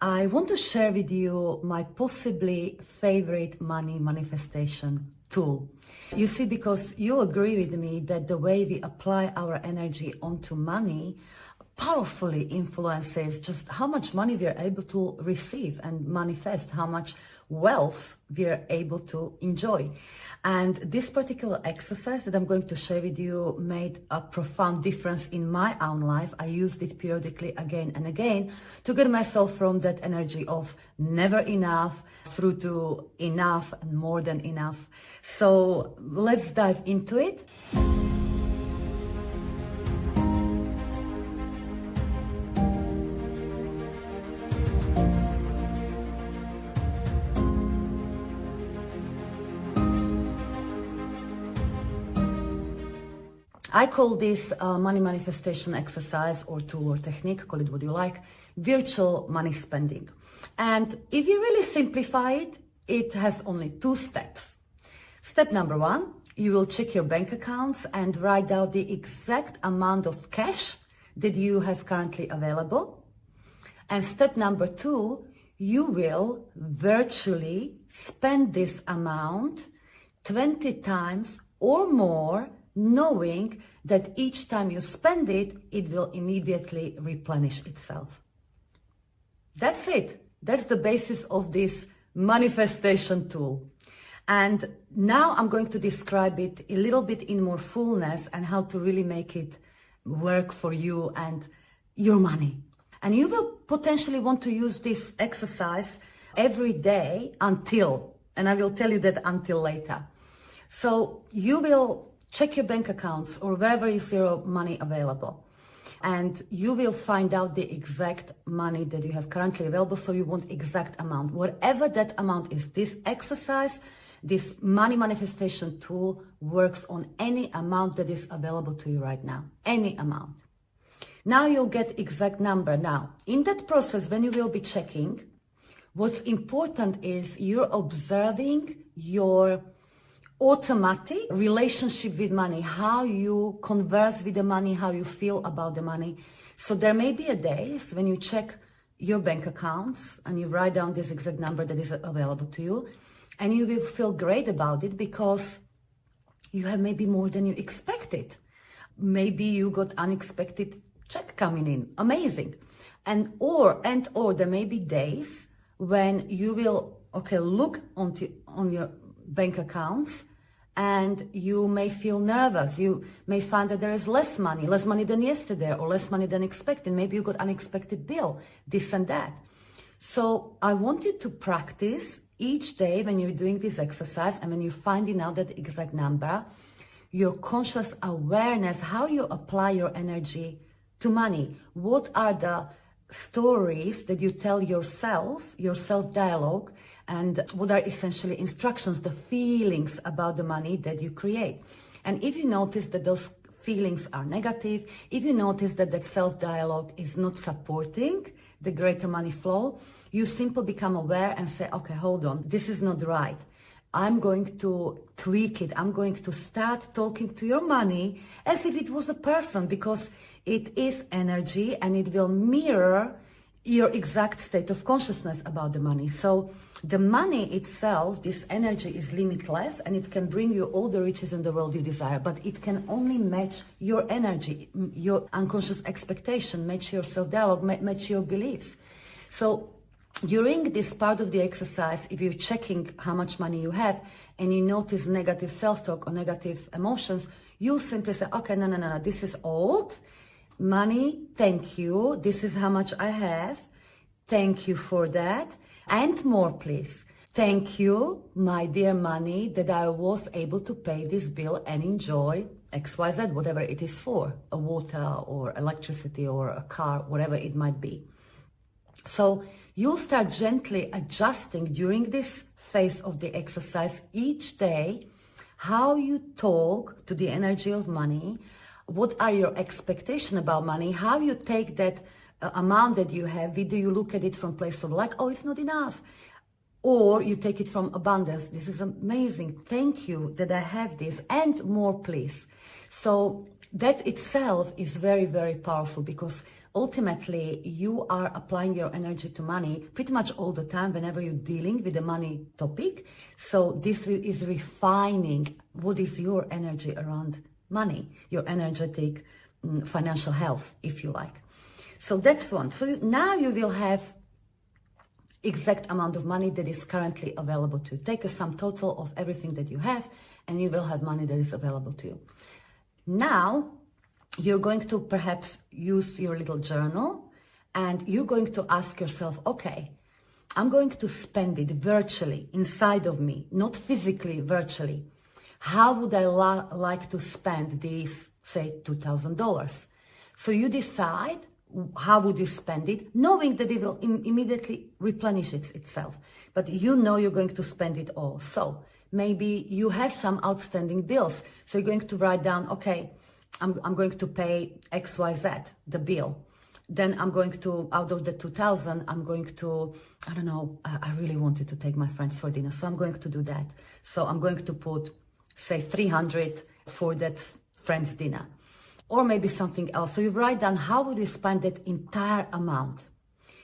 I want to share with you my possibly favorite money manifestation tool. You see, because you agree with me that the way we apply our energy onto money powerfully influences just how much money we are able to receive and manifest, how much wealth we are able to enjoy. And this particular exercise that I'm going to share with you made a profound difference in my own life. I used it periodically again and again to get myself from that energy of never enough through to enough and more than enough. So let's dive into it. I call this money manifestation exercise or tool or technique, call it what you like, virtual money spending. And if you really simplify it, it has only 2 steps. Step number 1, you will check your bank accounts and write down the exact amount of cash that you have currently available. And step number 2, you will virtually spend this amount 20 times or more, knowing that each time you spend it, it will immediately replenish itself. That's it. That's the basis of this manifestation tool. And now I'm going to describe it a little bit in more fullness and how to really make it work for you and your money. And you will potentially want to use this exercise every day until, and I will tell you that until later. So you will check your bank accounts or wherever is your money available. And you will find out the exact money that you have currently available. So you want exact amount. Whatever that amount is, this exercise, this money manifestation tool works on any amount that is available to you right now. Any amount. Now you'll get exact number. Now, in that process, when you will be checking, what's important is you're observing your automatic relationship with money, how you converse with the money, how you feel about the money. So there may be a days when you check your bank accounts and you write down this exact number that is available to you, and you will feel great about it because you have maybe more than you expected. Maybe you got unexpected check coming in. Amazing. And or there may be days when you will look on your bank accounts and you may feel nervous. You may find that there is less money than yesterday or less money than expected. Maybe you got unexpected bill, this and that. So I want you to practice each day when you're doing this exercise and when you're finding out that exact number, your conscious awareness, how you apply your energy to money. What are the stories that you tell yourself, your self-dialogue, and what are essentially instructions, the feelings about the money that you create. And if you notice that those feelings are negative, if you notice that that self-dialogue is not supporting the greater money flow, you simply become aware and say, okay, hold on, this is not right. I'm going to tweak it. I'm going to start talking to your money as if it was a person, because it is energy and it will mirror your exact state of consciousness about the money. So the money itself, this energy, is limitless and it can bring you all the riches in the world you desire, but it can only match your energy, your unconscious expectation, match your self-dialogue, match your beliefs. So during this part of the exercise, if you're checking how much money you have and you notice negative self-talk or negative emotions, you simply say, okay, no, this is old. Money, thank you. This is how much I have. Thank you for that. And more, please. Thank you, my dear money, that I was able to pay this bill and enjoy XYZ, whatever it is for, a water or electricity or a car, whatever it might be. So you'll start gently adjusting during this phase of the exercise each day how you talk to the energy of money. What are your expectations about money? How you take that amount that you have? Either you look at it from place of like, oh, it's not enough. Or you take it from abundance. This is amazing. Thank you that I have this and more, please. So that itself is very, very powerful, because ultimately you are applying your energy to money pretty much all the time whenever you're dealing with the money topic. So this is refining what is your energy around money, your energetic financial health, if you like. So that's one. So now you will have exact amount of money that is currently available to you. Take a sum total of everything that you have and you will have money that is available to you. Now, you're going to perhaps use your little journal and you're going to ask yourself, okay, I'm going to spend it virtually inside of me, not physically, virtually. How would I like to spend these, say, $2,000? So you decide how would you spend it, knowing that it will immediately replenish itself. But you know you're going to spend it all. So maybe you have some outstanding bills. So you're going to write down, okay, I'm going to pay XYZ, the bill. Then I'm going to, out of the 2,000, I'm going to, I don't know, I really wanted to take my friends for dinner. So I'm going to do that. So I'm going to put, say, 300 for that friend's dinner. Or maybe something else. So you write down how would you spend that entire amount.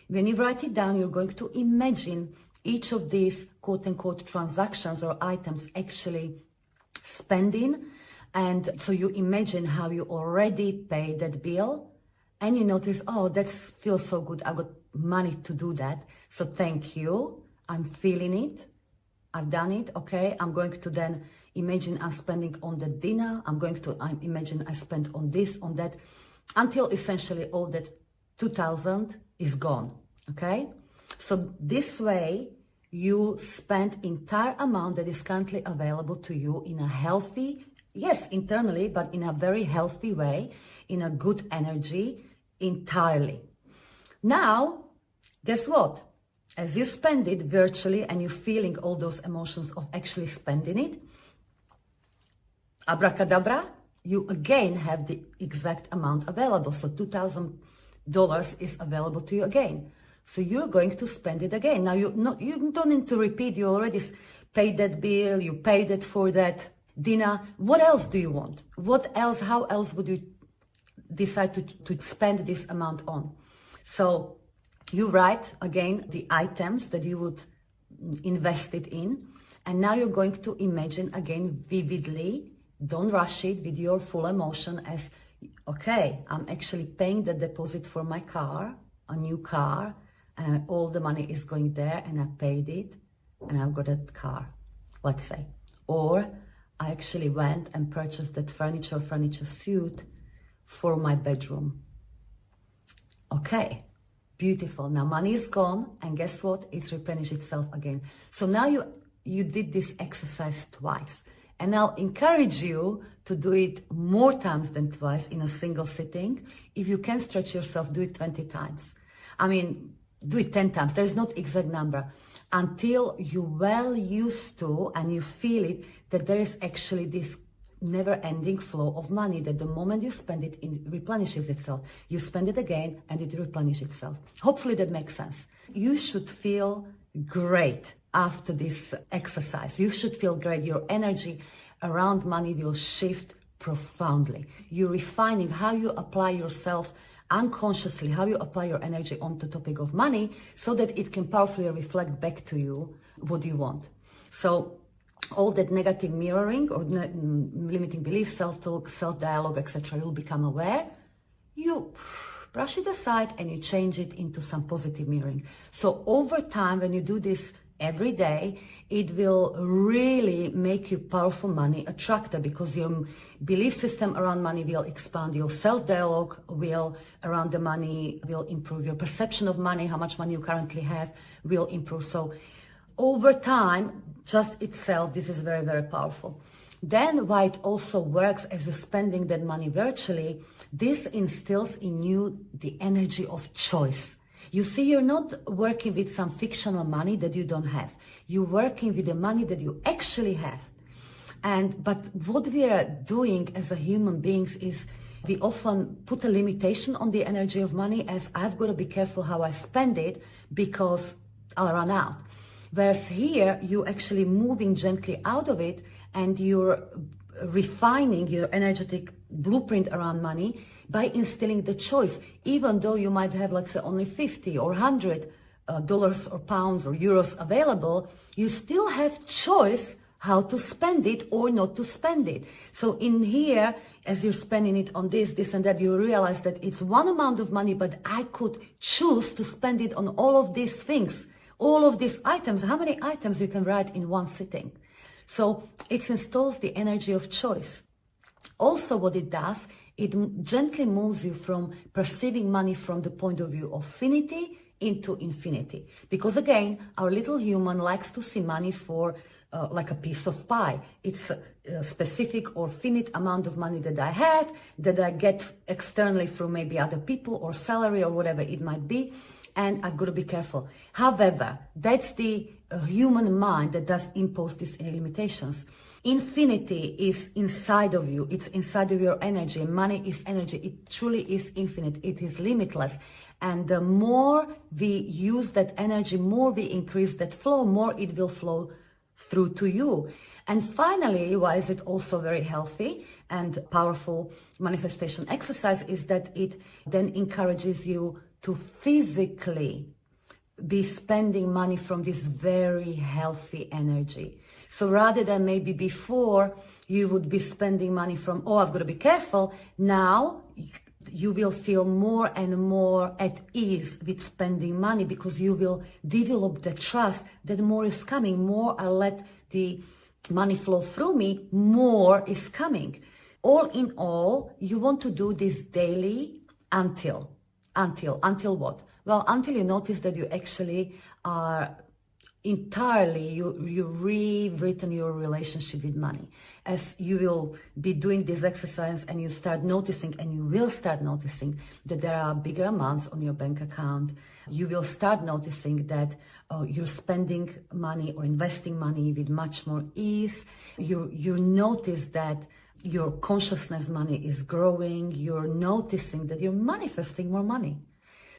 When you write it down, you're going to imagine each of these quote-unquote transactions or items actually spending. And so you imagine how you already paid that bill and you notice, oh, that feels so good. I got money to do that. So thank you. I'm feeling it. I've done it. Okay. I'm going to then imagine I'm spending on the dinner. I'm going to imagine I spent on this, on that, until essentially all that 2,000 is gone. Okay. So this way you spend entire amount that is currently available to you in a healthy, yes, internally, but in a very healthy way, in a good energy, entirely. Now, guess what? As you spend it virtually and you're feeling all those emotions of actually spending it, abracadabra, you again have the exact amount available. So $2,000 is available to you again. So you're going to spend it again. Now, you don't need to repeat. You already paid that bill. You paid it for that dinner. What else do you want? What else? How else would you decide to spend this amount on? So you write again the items that you would invest it in. And now you're going to imagine again vividly, don't rush it with your full emotion as, okay, I'm actually paying the deposit for my car, a new car, and all the money is going there and I paid it and I've got a car, let's say. Or I actually went and purchased that furniture suite for my bedroom. Okay, beautiful. Now money is gone and guess what? It's replenished itself again. So now you did this exercise twice. And I'll encourage you to do it more times than twice in a single sitting. If you can stretch yourself, do it 20 times. I mean, do it 10 times. There's not exact number. Until you're well used to and you feel it, that there is actually this never-ending flow of money, that the moment you spend it, it replenishes itself. You spend it again and it replenishes itself. Hopefully that makes sense. You should feel great after this exercise. You should feel great. Your energy around money will shift profoundly. You're refining how you apply yourself unconsciously, how you apply your energy on the topic of money so that it can powerfully reflect back to you what you want. So all that negative mirroring or limiting beliefs, self-talk, self-dialogue, etc., you'll become aware. You brush it aside and you change it into some positive mirroring. So over time, when you do this every day, it will really make you powerful money attractor because your belief system around money will expand, your self-dialogue will around the money will improve, your perception of money, how much money you currently have will improve. So over time, just itself, this is very, very powerful. Then why it also works as you're spending that money virtually, this instills in you the energy of choice. You see, you're not working with some fictional money that you don't have. You're working with the money that you actually have. But what we are doing as a human beings is we often put a limitation on the energy of money as I've got to be careful how I spend it because I'll run out. Whereas here, you're actually moving gently out of it and you're refining your energetic blueprint around money by instilling the choice. Even though you might have, let's say, only 50 or 100 dollars or pounds or euros available, you still have choice how to spend it or not to spend it. So in here, as you're spending it on this and that, you realize that it's one amount of money, but I could choose to spend it on all of these things, all of these items. How many items you can write in one sitting? So it installs the energy of choice. Also, what it does, it gently moves you from perceiving money from the point of view of finity into infinity. Because again, our little human likes to see money for like a piece of pie. It's a specific or finite amount of money that I have, that I get externally from maybe other people or salary or whatever it might be. And I've got to be careful. However, that's the human mind that does impose these limitations. Infinity is inside of you. It's inside of your energy. Money is energy. It truly is infinite. It is limitless. And the more we use that energy, more we increase that flow, more it will flow through to you. And finally, why is it also very healthy and powerful manifestation exercise, is that it then encourages you to physically be spending money from this very healthy energy. So rather than maybe before you would be spending money from, oh, I've got to be careful, now you will feel more and more at ease with spending money, because you will develop the trust that more is coming. More I let the money flow through me, more is coming. All in all, you want to do this daily until what? Well, until you notice that you actually are entirely, you rewritten your relationship with money. As you will be doing this exercise and you start noticing, and you will start noticing that there are bigger amounts on your bank account, you will start noticing that you're spending money or investing money with much more ease. You notice that your consciousness money is growing. You're noticing that you're manifesting more money.